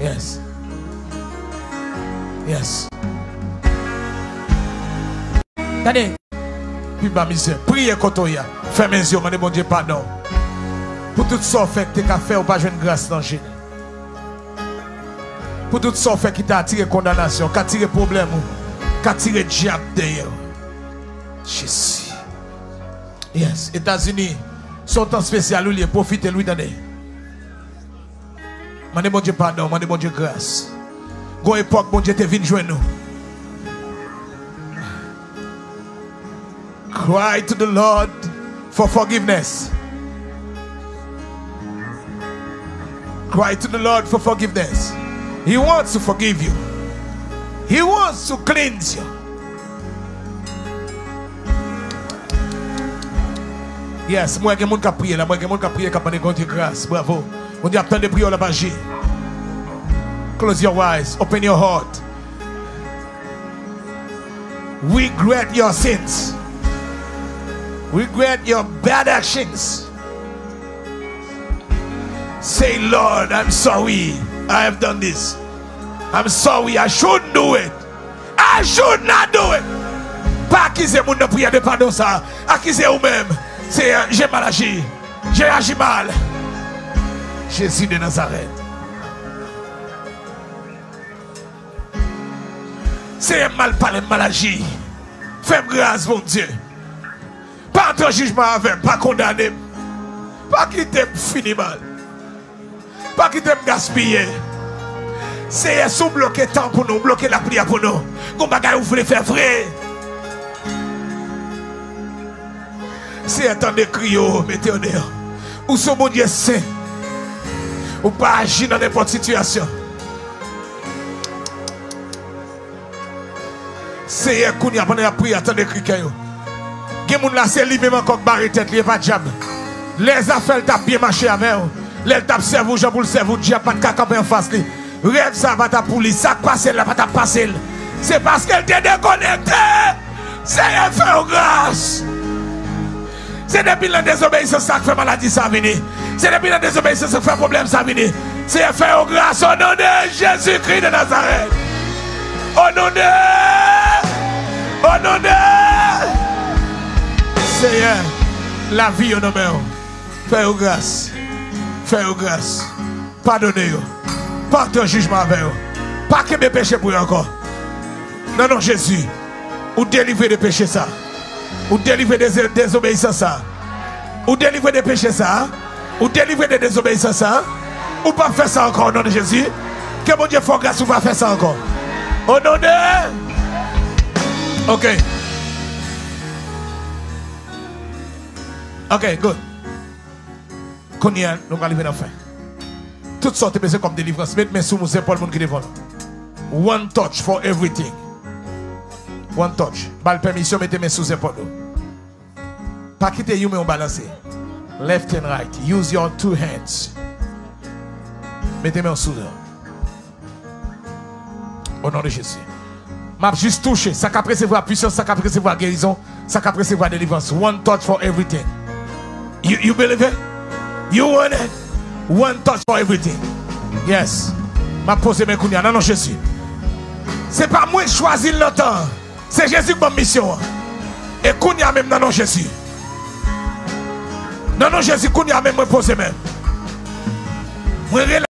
Yes. Yes. Attendez. Puis ma misère. Priez quand on y a. Fais mes yeux, mon Dieu, pardon. Pour tout ça fait que tu as fait ou pas jouer une grâce dans le Jésus. Pour tout ça fait qui t'a attiré condamnation, qui a attiré problème, qui a attiré diable d'ailleurs. Jésus. Yes. États-Unis, son temps spécial, lui, profitez lui d'année. Mon Dieu, pardon, mon Dieu, grâce. Go époque, mon Dieu, te venu joindre nous. Cry to the Lord for forgiveness. Cry to the Lord for forgiveness. He wants to forgive you. He wants to cleanse you. Yes, moi, je vais prier là. Moi, je vais prier comme on Dieu grâce. Bravo. On dit attendez prier la magie. Close your eyes. Open your heart. Regret your sins. Regret your bad actions. Say, Lord, I'm sorry I have done this. I'm sorry, I shouldn't do it. I should not do it. Pas accuser mon de prière de pardon ça. Accuser vous-même. C'est j'ai mal agi. J'ai agi mal. Jésus de Nazareth. C'est mal parlé, mal agi. Fais grâce, mon Dieu. Pas ton jugement avec, pas condamné. Pas quitter fini mal. Pas quitter gaspiller. C'est sous bloquer temps pour nous, bloquer la prière pour nous. Comme bagaille vous voulez faire vrai. C'est un temps de crier, mettez au dehors. Ou ce bon Dieu saint. Ou pas agir dans n'importe situation. C'est un coup de pendant la prière, temps de crier. Gen moun la c'est lui-même encore barré tête, il pas diable. Les affaires t'a bien marché avec eux. Les t'a servi, Jean pour le servir, diable pas de caca en face lui. Rêve ça va ta pour lui, ça passe là va ta passer. C'est parce qu'elle t'est déconnectée. C'est un fait aux grâce. C'est depuis la désobéissance ça fait maladie ça venir. C'est depuis la désobéissance ça fait problème ça venir. C'est un fait aux grâce au nom de Jésus-Christ de Nazareth. Au nom de Seigneur, la vie au nom de fais-vous grâce. Fais-vous grâce. Pardonnez-vous. Pas de jugement avec vous. Pas que mes péchés pour eux encore. Non, non, Jésus. Ou délivrer des péchés ça. Ou délivrer des désobéissances ça. Ou délivrer des péchés ça. Ou délivrer des désobéissances ça. Ou pas faire ça encore au nom de Jésus. Que mon Dieu fasse grâce ou pas faire ça encore. Au nom de... Ok. Ok, good. Konya, nous allons arriver à la fin. Toutes sortes de personnes comme délivrance. Mettez mes sous mes épaules, mon qui devant. One touch for everything. One touch. Bal permission, mettez mes sous épaules. Pas quitter you, mais on balance. Left and right. Use your two hands. Mettez mes sous. Au nom de Jésus. M'a juste touché. Ça qu'a recevoir puissance, ça qu'a recevoir guérison, ça qu'a recevoir délivrance. One touch for everything. You believe it? You want it? One touch for everything. Yes. M'a posé mes kounia. Non, non, Jésus. C'est pas moi qui choisis le temps. C'est Jésus qui m'a mission. Et kounia même, non, non, Jésus. Non, non, Jésus, kounia même, me poser même.